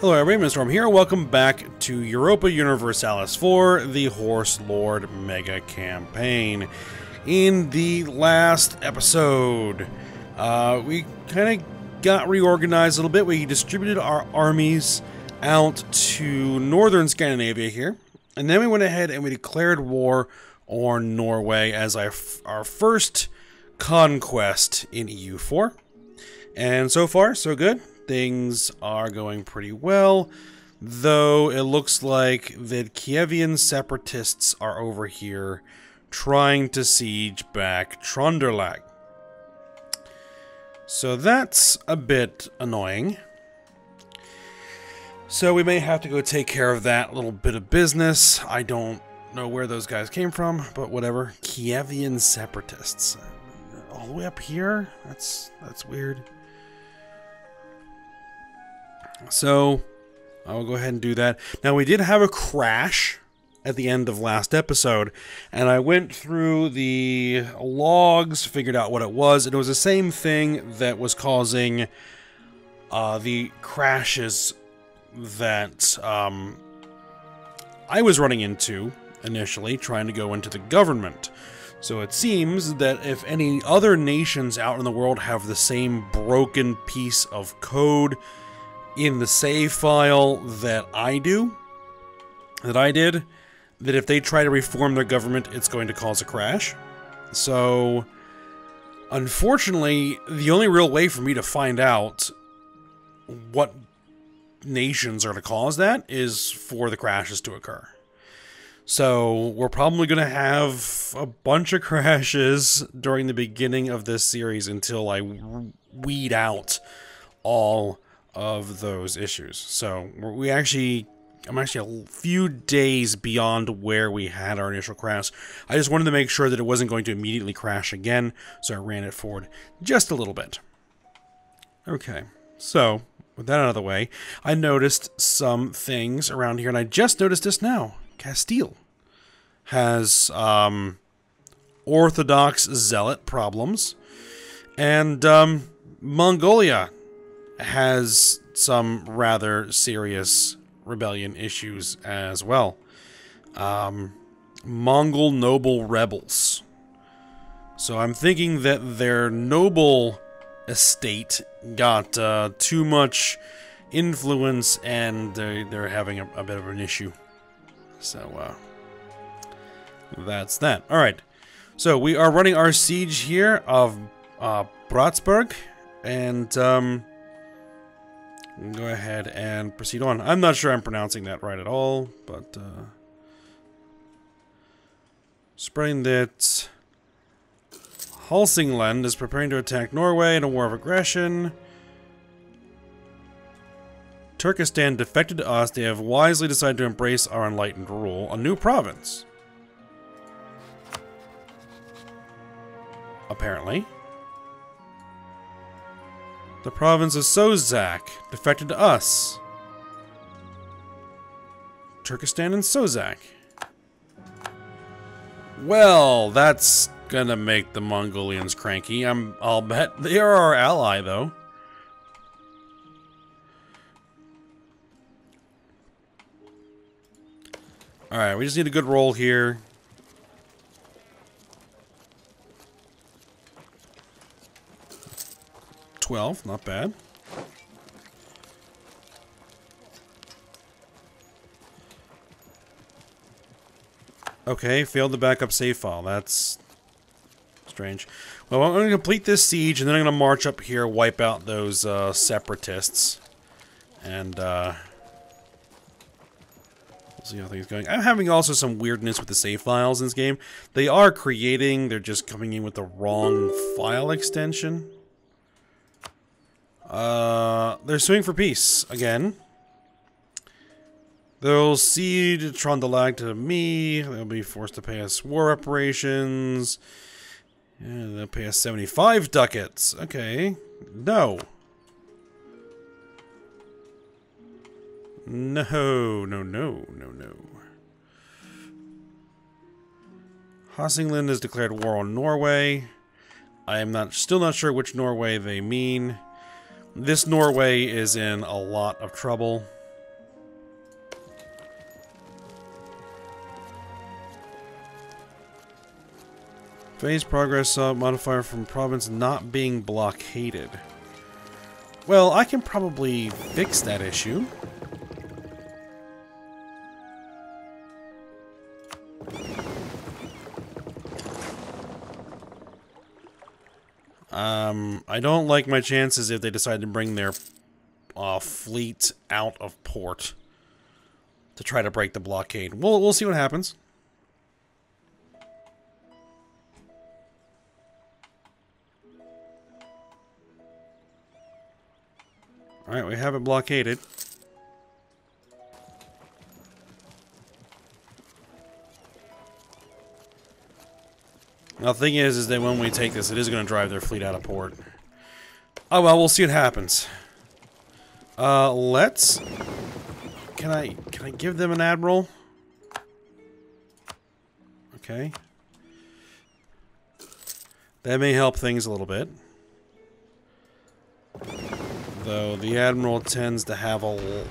Hello everybody, Mr. Storm here. Welcome back to Europa Universalis IV, the Horse Lord Mega Campaign. In the last episode, we kind of got reorganized a little bit. We distributed our armies out to northern Scandinavia here, and then we went ahead and we declared war on Norway as our first conquest in EU4. And so far, so good. Things are going pretty well, though it looks like the Kievian separatists are over here trying to siege back Tronderlag. So that's a bit annoying. So we may have to go take care of that little bit of business. I don't know where those guys came from, but whatever. Kievian separatists. All the way up here? That's weird. So, I will go ahead and do that. Now, we did have a crash at the end of last episode, and I went through the logs, figured out what it was, and it was the same thing that was causing the crashes that I was running into initially, trying to go into the government. So it seems that if any other nations out in the world have the same broken piece of code in the save file that I did, that if they try to reform their government, it's going to cause a crash. So, unfortunately, the only real way for me to find out what nations are to cause that is for the crashes to occur. So, we're probably going to have a bunch of crashes during the beginning of this series until I weed out all of those issues. So I'm actually a few days beyond where we had our initial crash. I just wanted to make sure that it wasn't going to immediately crash again, so I ran it forward just a little bit. Okay, so with that out of the way, I noticed some things around here, and I just noticed this now. Castile has Orthodox Zealot problems, and Mongolia has some rather serious rebellion issues as well. Mongol noble rebels. So I'm thinking that their noble estate got too much influence, and they're having a bit of an issue. So that's that. Alright, so we are running our siege here of Bratsburg, and go ahead and proceed on. I'm not sure I'm pronouncing that right at all, but spreading that Helsingland is preparing to attack Norway in a war of aggression. Turkestan defected to us. They have wisely decided to embrace our enlightened rule. A new province. Apparently. The province of Sozak defected to us. Turkestan and Sozak. Well, that's gonna make the Mongolians cranky. I'll bet they are our ally, though. Alright, we just need a good roll here. Not bad. Okay, failed to back up save file. That's strange. Well, I'm going to complete this siege, and then I'm going to march up here, wipe out those separatists, and we'll see how things are going. I'm having also some weirdness with the save files in this game. They are creating, they're just coming in with the wrong file extension. They're suing for peace again. They'll cede Tronderlag to me. They'll be forced to pay us war reparations. Yeah, they'll pay us 75 ducats. Okay. No. No. Helsingland has declared war on Norway. I am still not sure which Norway they mean. This Norway is in a lot of trouble. Phase progress modifier from province not being blockaded. Well, I can probably fix that issue. I don't like my chances if they decide to bring their fleet out of port to try to break the blockade. We'll see what happens. Alright, we have it blockaded. Now, the thing is that when we take this, it is going to drive their fleet out of port. Oh, well, we'll see what happens. Let's... Can I give them an admiral? Okay. That may help things a little bit. Though the admiral tends to have a...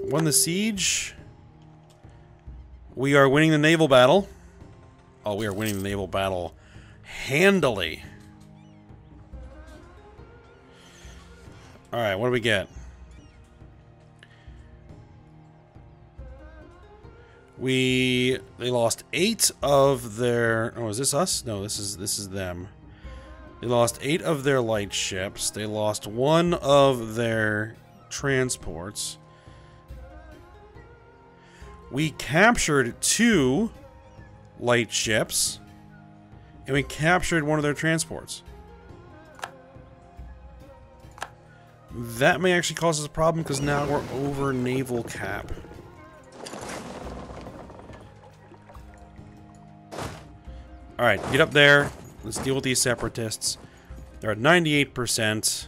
Won the siege. We are winning the naval battle. Oh, we are winning the naval battle handily. Alright, what do we get? They lost 8 of their... Oh, is this us? No, this is them. They lost 8 of their light ships. They lost 1 of their transports. We captured 2 light ships. And we captured 1 of their transports. That may actually cause us a problem because now we're over naval cap. Alright, get up there. Let's deal with these separatists. They're at 98%.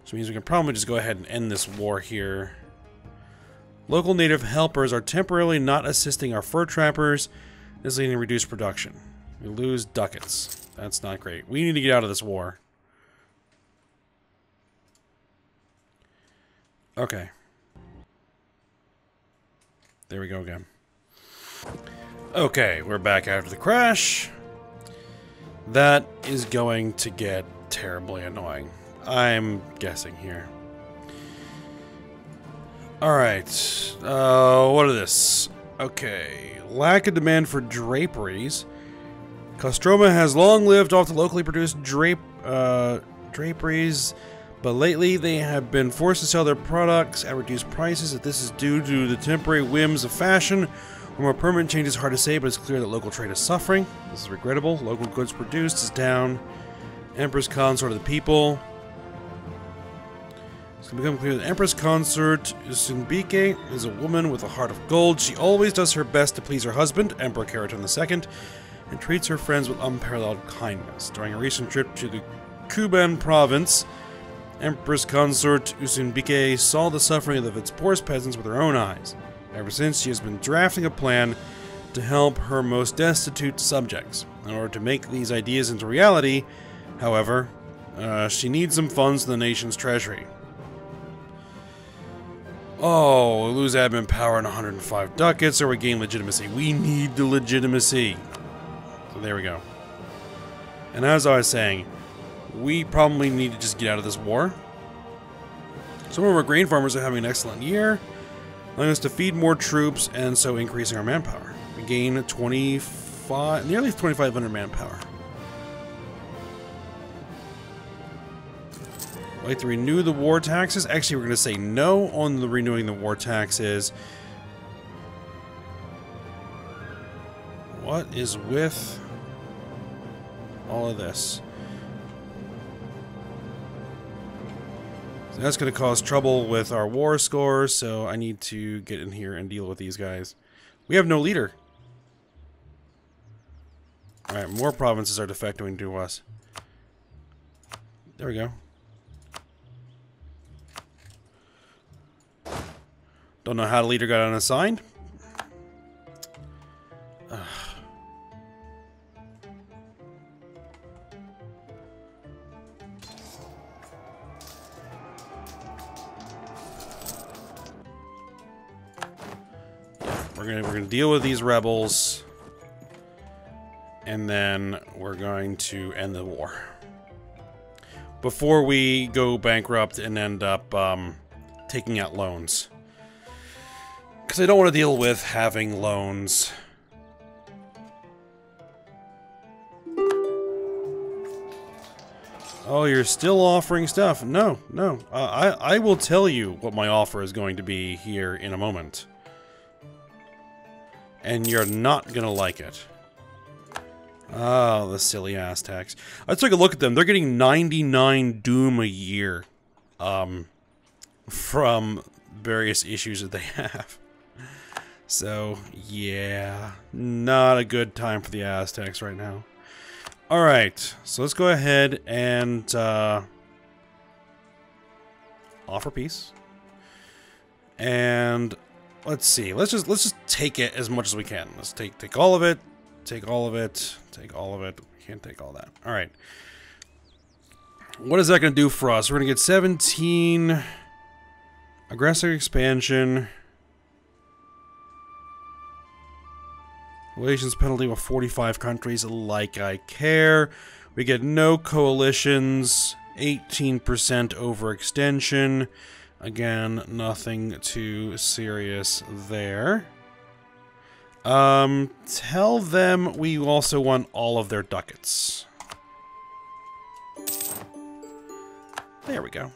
Which means we can probably just go ahead and end this war here. Local native helpers are temporarily not assisting our fur trappers. This is leading to reduced production. We lose ducats. That's not great. We need to get out of this war. Okay. There we go again. Okay, we're back after the crash. That is going to get terribly annoying. I'm guessing here. Alright. What is this? Okay. Lack of demand for draperies. Kostroma has long lived off the locally produced draperies, but lately they have been forced to sell their products at reduced prices. If this is due to the temporary whims of fashion, or more permanent change is hard to say, but it's clear that local trade is suffering. This is regrettable. Local goods produced is down. Empress Consort of the People. It's going to become clear that Empress Consort Usunbike is a woman with a heart of gold. She always does her best to please her husband, Emperor Keraton II, and treats her friends with unparalleled kindness. During a recent trip to the Kuban province, Empress Consort Usunbike saw the suffering of its poorest peasants with her own eyes. Ever since, she has been drafting a plan to help her most destitute subjects. In order to make these ideas into reality, however, she needs some funds from the nation's treasury. Oh, we lose admin power and 105 ducats, or we gain legitimacy. We need the legitimacy. So there we go. And as I was saying, we probably need to just get out of this war. Some of our grain farmers are having an excellent year, allowing us to feed more troops and so increasing our manpower. We gain nearly 2,500 manpower. I'd like to renew the war taxes. Actually, we're going to say no on the renewing the war taxes. What is with all of this? So that's going to cause trouble with our war score, so I need to get in here and deal with these guys. We have no leader. Alright, more provinces are defecting to us. There we go. Don't know how the leader got unassigned. We're gonna deal with these rebels, and then we're going to end the war before we go bankrupt and end up taking out loans. Because I don't want to deal with having loans. Oh, you're still offering stuff. No, no. I will tell you what my offer is going to be here in a moment. And you're not gonna like it. Oh, the silly Aztecs. I took a look at them. They're getting 99 Doom a year. From various issues that they have. So, yeah. Not a good time for the Aztecs right now. Alright, so let's go ahead and offer peace. And let's see. Let's just take it as much as we can. Let's take all of it. Take all of it. Take all of it. We can't take all that. Alright. What is that going to do for us? We're going to get 17 aggressive expansion. Relations penalty with 45 countries, like I care. We get no coalitions, 18% overextension. Again, nothing too serious there. Tell them we also want all of their ducats. There we go.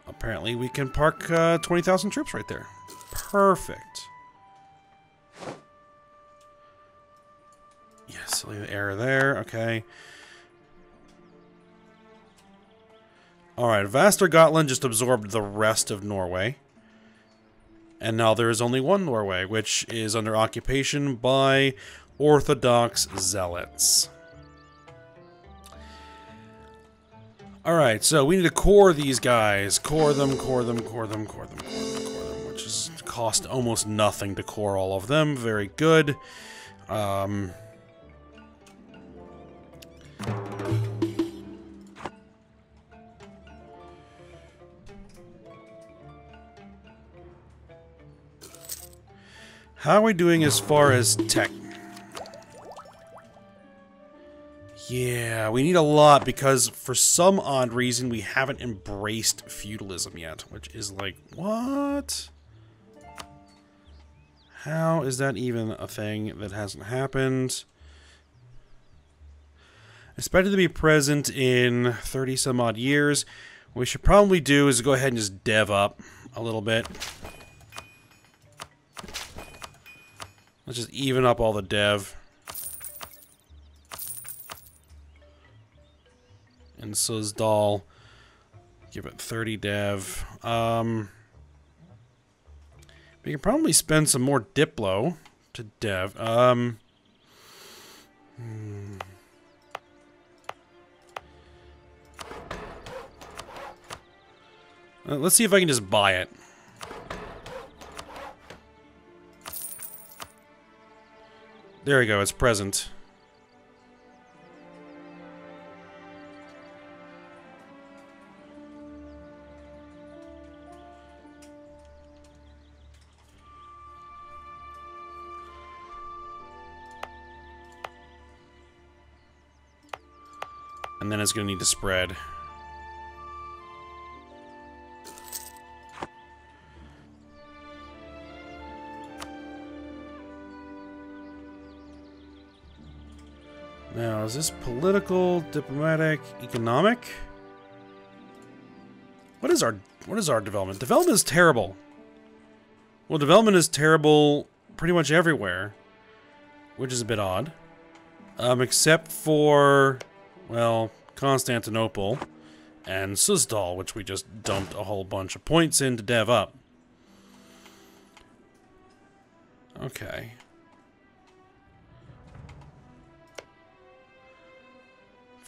Apparently we can park 20,000 troops right there. Perfect. Yes, leave the error there. Okay. Alright, Västergötland just absorbed the rest of Norway. And now there is only one Norway, which is under occupation by Orthodox zealots. Alright, so we need to core these guys. Core them, which is cost almost nothing to core all of them. Very good. How are we doing as far as tech? Yeah, we need a lot because for some odd reason we haven't embraced feudalism yet, which is like, what? How is that even a thing that hasn't happened? Expected to be present in 30 some odd years. What we should probably do is go ahead and just dev up a little bit. Let's just even up all the dev. And Suzdal, give it 30 dev. We can probably spend some more Diplo to dev. Let's see if I can just buy it. There we go, it's present. And then it's going to need to spread. Now, is this political, diplomatic, economic? What is our development? Development is terrible. Well, development is terrible pretty much everywhere, which is a bit odd. Except for, well, Constantinople and Suzdal, which we just dumped a whole bunch of points in to dev up. Okay.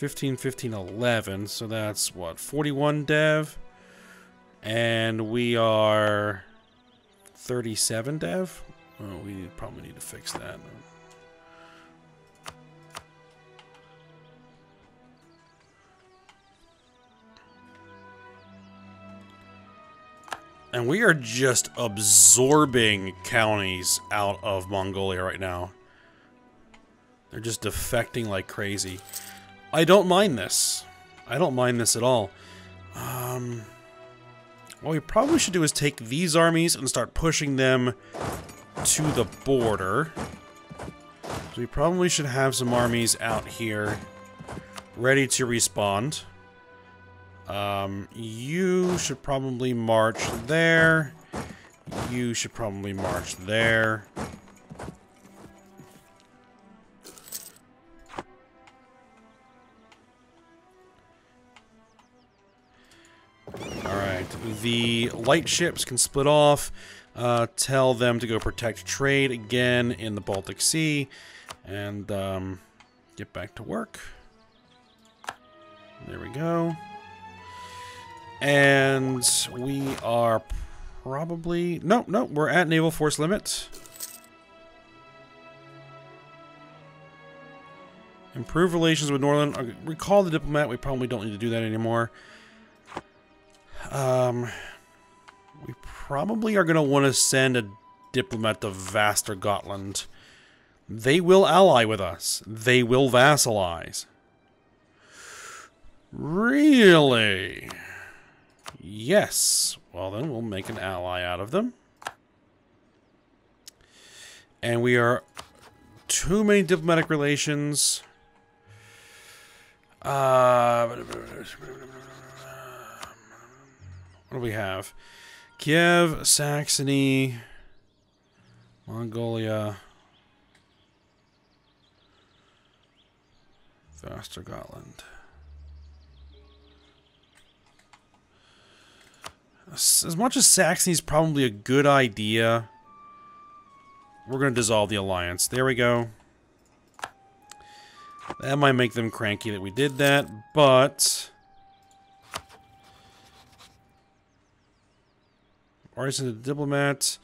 $15, $15, $11, so that's what, 41 dev? And we are 37 dev? Oh, we probably need to fix that. And we are just absorbing counties out of Mongolia right now. They're just defecting like crazy. I don't mind this. I don't mind this at all. What we probably should do is take these armies and start pushing them to the border. So we probably should have some armies out here ready to respond. You should probably march there. You should probably march there. Alright, the light ships can split off. Tell them to go protect trade again in the Baltic Sea. And get back to work. There we go. And we are probably... No, we're at naval force limit. Improve relations with Northern... Recall the diplomat. We probably don't need to do that anymore. We probably are going to want to send a diplomat to Västergötland. They will ally with us. They will vassalize. Really? Yes. Well, then we'll make an ally out of them. And we are too many diplomatic relations. What do we have? Kiev, Saxony, Mongolia, Västergötland. As much as Saxony's probably a good idea, we're going to dissolve the alliance. There we go. That might make them cranky that we did that, but... Already sent a diplomat.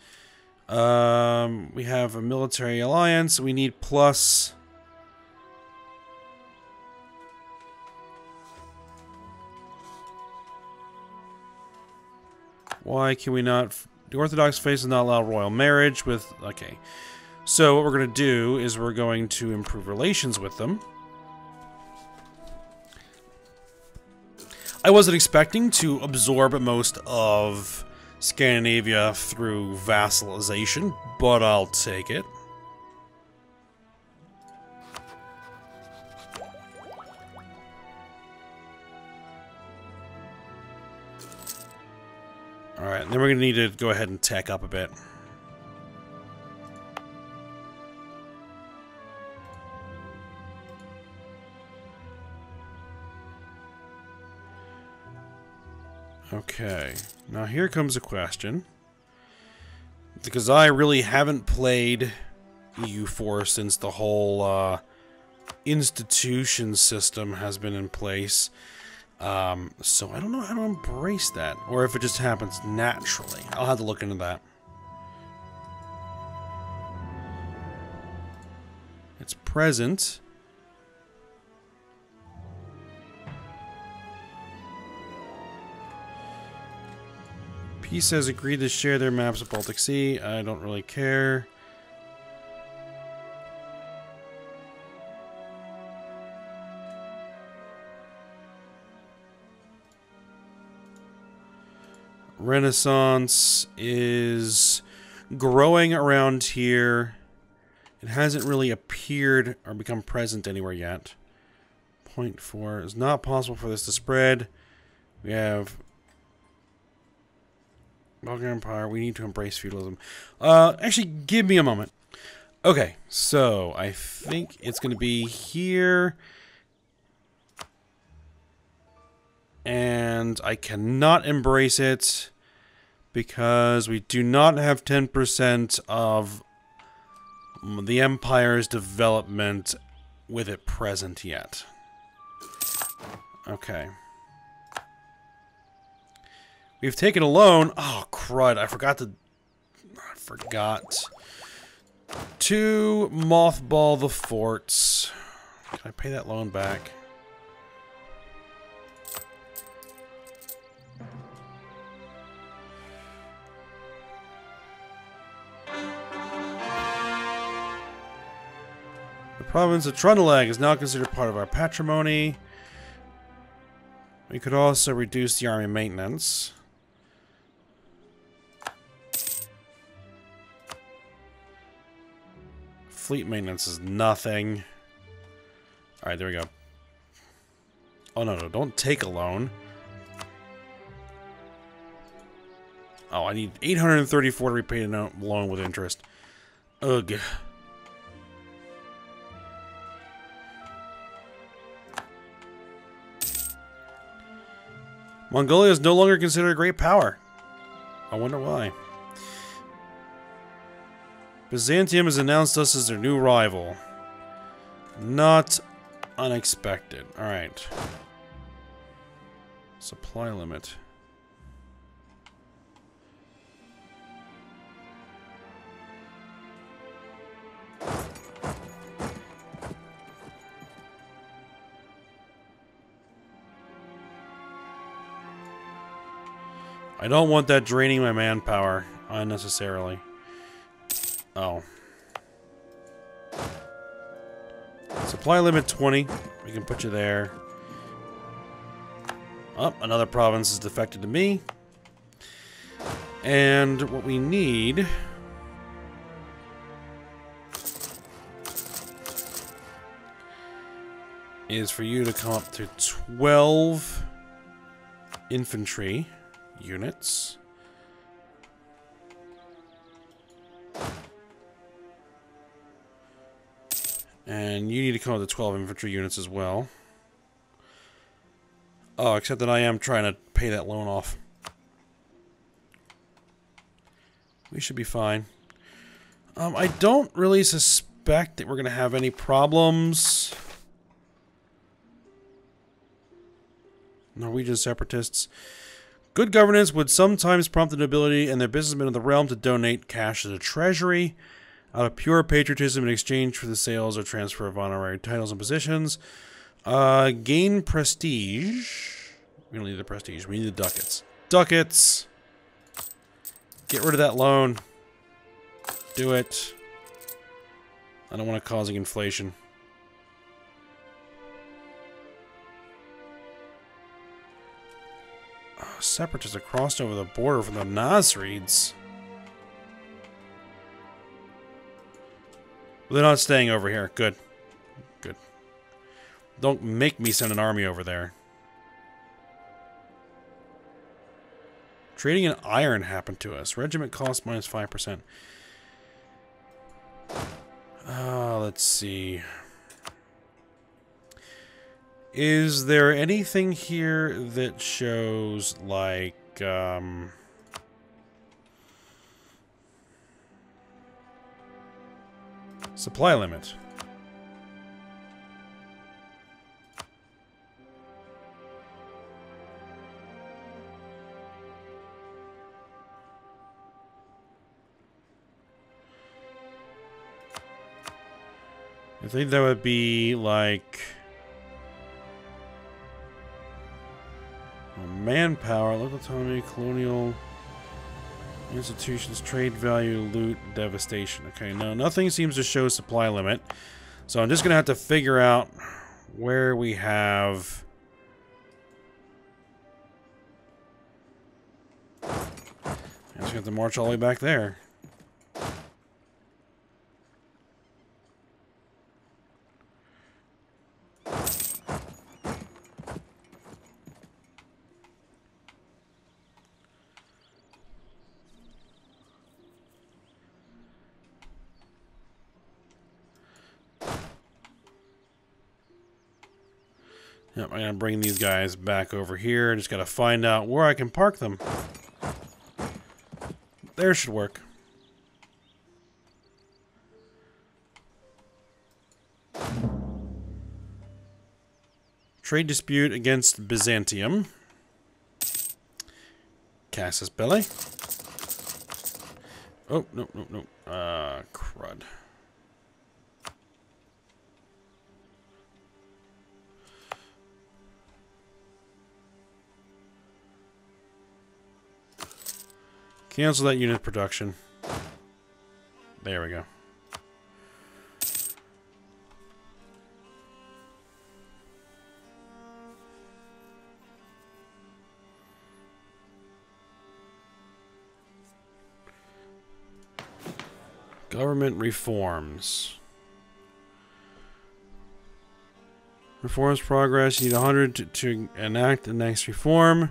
We have a military alliance. We need plus... Why can we not... The Orthodox faith does not allow royal marriage with... Okay. So what we're going to do is we're going to improve relations with them. I wasn't expecting to absorb most of Scandinavia through vassalization, but I'll take it. Alright, then we're going to need to go ahead and tech up a bit. Okay, now here comes a question. Because I really haven't played EU4 since the whole institution system has been in place. So I don't know how to embrace that, or if it just happens naturally. I'll have to look into that. It's present. Peace has agreed to share their maps of Baltic Sea. I don't really care. Renaissance is growing around here. It hasn't really appeared or become present anywhere yet. 0.4. It's not possible for this to spread. We have Balkan Empire. We need to embrace feudalism. Actually, give me a moment. Okay, so I think it's going to be here. And I cannot embrace it because we do not have 10% of the Empire's development with it present yet. Okay. We've taken a loan. Oh, crud. I forgot to mothball the forts. Can I pay that loan back? The province of Trundalag is now considered part of our patrimony. We could also reduce the army maintenance. Fleet maintenance is nothing. Alright, there we go. Oh, no, don't take a loan. Oh, I need 834 to repay the loan with interest. Ugh. Mongolia is no longer considered a great power. I wonder why. Byzantium has announced us as their new rival. Not unexpected. Alright. Supply limit. I don't want that draining my manpower unnecessarily. Oh. Supply limit 20. We can put you there. Oh, another province is defected to me. And what we need is for you to come up to 12 infantry units. And you need to come up to 12 infantry units as well. Oh, except that I am trying to pay that loan off. We should be fine. I don't really suspect that we're going to have any problems. Norwegian separatists. Good governance would sometimes prompt the nobility and their businessmen of the realm to donate cash to the treasury out of pure patriotism in exchange for the sales or transfer of honorary titles and positions. Gain prestige. We don't need the prestige. We need the ducats. Ducats! Get rid of that loan. Do it. I don't want it causing inflation. Separatists have crossed over the border from the Nasrids. They're not staying over here. Good. Good. Don't make me send an army over there. Trading in iron happened to us. Regiment cost minus 5%. Let's see. Is there anything here that shows, like, supply limit? I think that would be, like... manpower, local autonomy, colonial institutions, trade value, loot, devastation. Okay, no, nothing seems to show supply limit. So I'm just going to have to figure out where we have... I'm just going to have to march all the way back there. Yep, I'm going to bring these guys back over here. I just got to find out where I can park them. There should work. Trade dispute against Byzantium. Casus Belli. Oh, no. Crud. Cancel that unit production. There we go. Government reforms. Reforms progress. You need 100 to enact the next reform.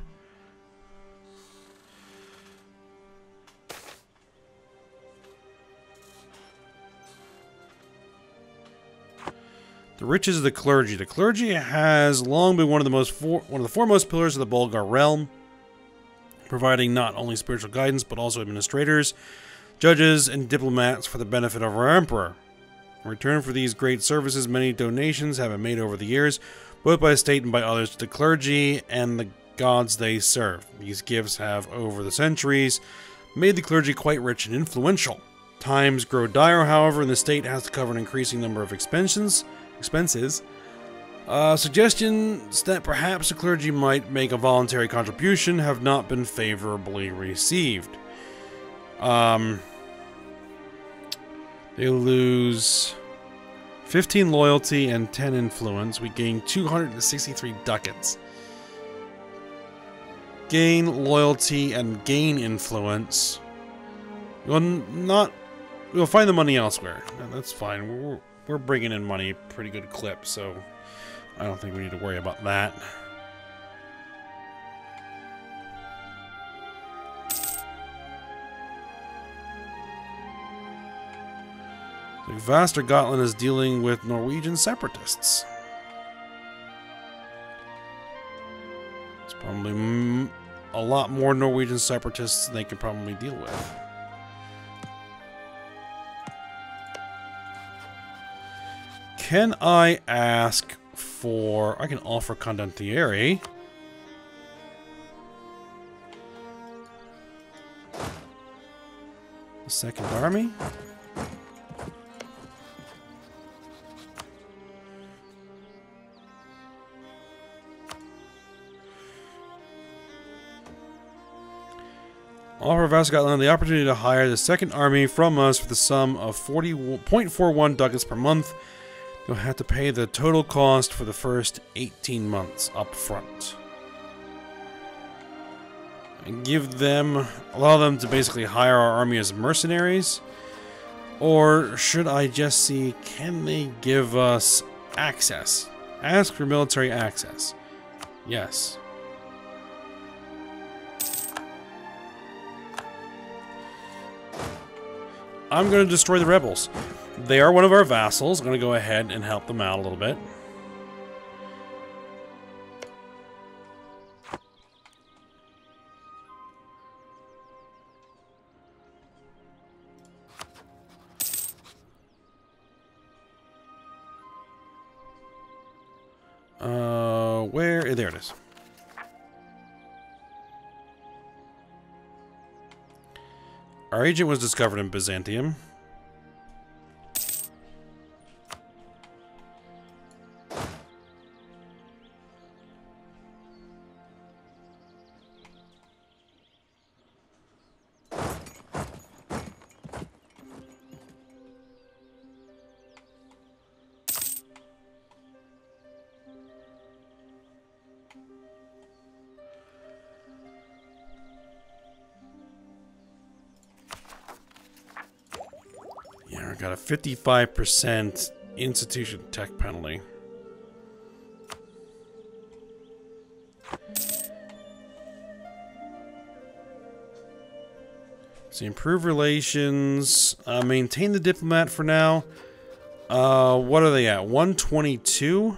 The riches of the clergy. The clergy has long been one of the foremost pillars of the Bulgar realm, providing not only spiritual guidance but also administrators, judges, and diplomats for the benefit of our emperor. In return for these great services, many donations have been made over the years, both by the state and by others, to the clergy and the gods they serve. These gifts have, over the centuries, made the clergy quite rich and influential. Times grow dire, however, and the state has to cover an increasing number of expenses. Suggestions that perhaps the clergy might make a voluntary contribution have not been favorably received. They lose 15 loyalty and 10 influence. We gain 263 ducats. Gain loyalty and gain influence. We'll find the money elsewhere. That's fine. We're bringing in money pretty good clip, so I don't think we need to worry about that. So Västergötland is dealing with Norwegian separatists. It's probably a lot more Norwegian separatists than they can probably deal with. Can I ask for... I can offer condottieri. The second army. Offer Västergötland the opportunity to hire the second army from us for the sum of 40.41 ducats per month. You'll have to pay the total cost for the first 18 months up front. And allow them to basically hire our army as mercenaries. Or should I just see, can they give us access? Ask for military access. Yes. I'm going to destroy the rebels. They are one of our vassals. I'm going to go ahead and help them out a little bit. Where? There it is. Our agent was discovered in Byzantium. Yeah, I got a 55% institution tech penalty. So improve relations, maintain the diplomat for now. What are they at? 122?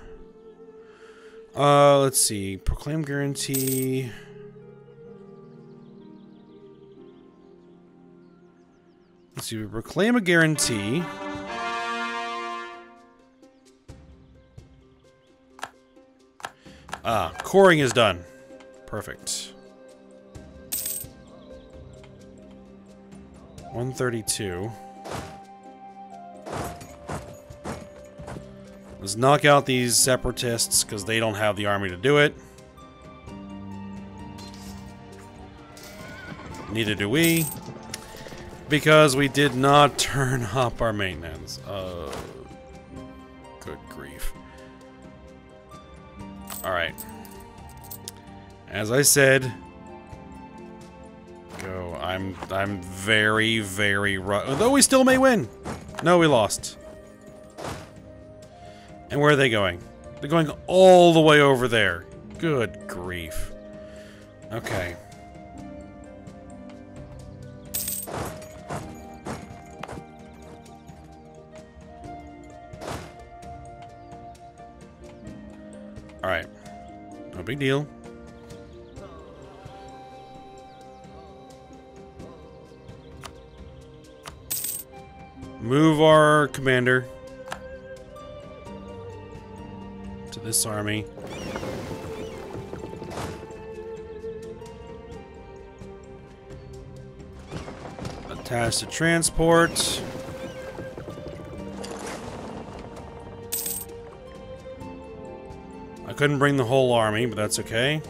Let's see. Proclaim guarantee. Let's see. We proclaim a guarantee. Coring is done. Perfect. 132. Let's knock out these separatists because they don't have the army to do it. Neither do we. Because we did not turn up our maintenance. Good grief. Alright. As I said, go. I'm very, very although we still may win. No, we lost. And where are they going? They're going all the way over there. Good grief. Okay. Alright. No big deal. Move our commander to this army. Attach to transport. I couldn't bring the whole army, but that's okay.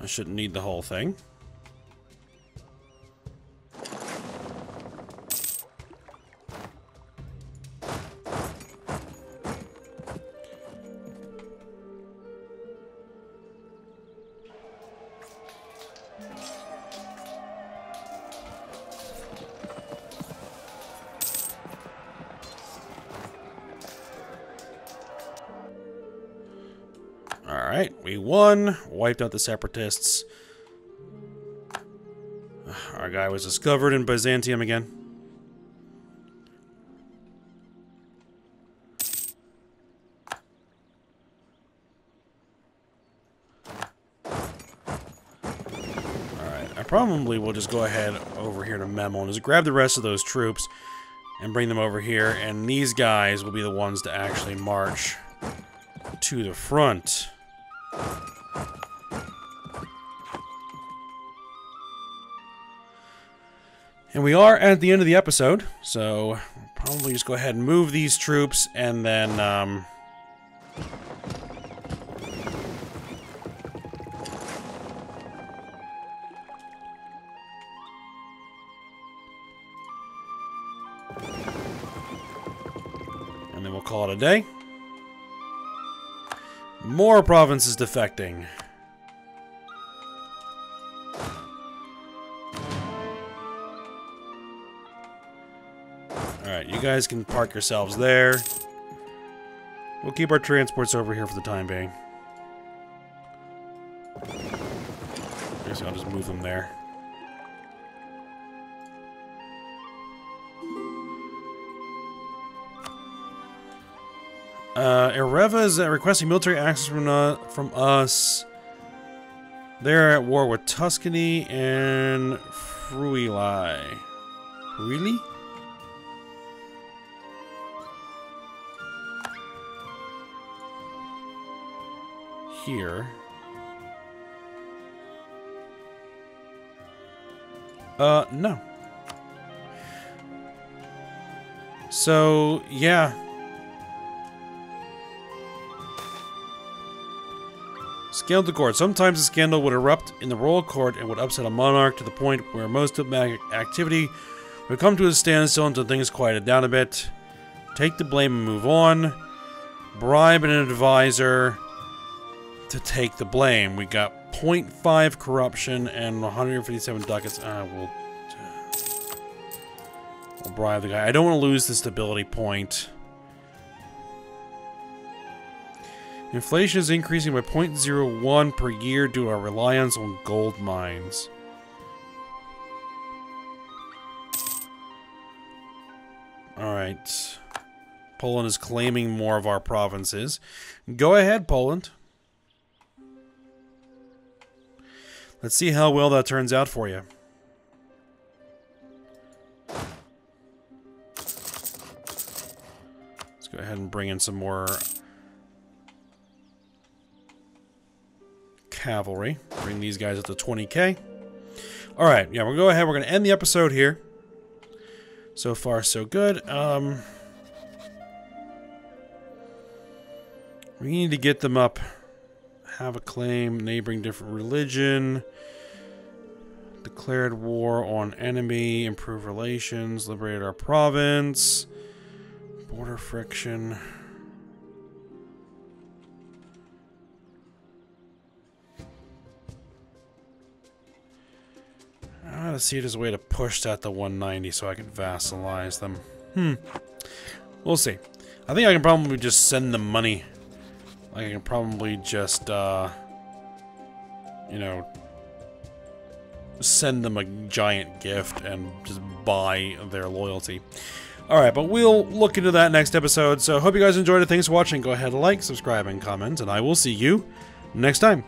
I shouldn't need the whole thing. Alright, we won. Wiped out the separatists. Our guy was discovered in Byzantium again. Alright, I probably will just go ahead over here to Memo and just grab the rest of those troops and bring them over here, and these guys will be the ones to actually march to the front. And we are at the end of the episode, so we'll probably just go ahead and move these troops, and then, we'll call it a day. More provinces defecting. Alright, you guys can park yourselves there. We'll keep our transports over here for the time being. I guess I'll just move them there. Ereva is requesting military access from us. They're at war with Tuscany and Friuli. Friuli? Here. No. So, yeah. Scandal to court. Sometimes a scandal would erupt in the royal court and would upset a monarch to the point where most diplomatic activity would come to a standstill until things quieted down a bit. Take the blame and move on. Bribe an advisor to take the blame. We got 0.5 corruption and 157 ducats. We'll bribe the guy. I don't want to lose the stability point. Inflation is increasing by 0.01 per year due to our reliance on gold mines. Alright. Poland is claiming more of our provinces. Go ahead, Poland. Let's see how well that turns out for you. Let's go ahead and bring in some more cavalry. Bring these guys up to 20k. Alright, yeah, we'll go ahead. We're going to end the episode here. So far, so good. We need to get them up. Have a claim, neighboring different religion. Declared war on enemy. Improve relations. Liberated our province. Border friction. I gotta see if there's a way to push that to 190 so I can vassalize them. We'll see. I think I can probably just send them money. I can probably just, you know, send them a giant gift and just buy their loyalty. Alright, but we'll look into that next episode, so hope you guys enjoyed it. Thanks for watching. Go ahead and like, subscribe, and comment, and I will see you next time.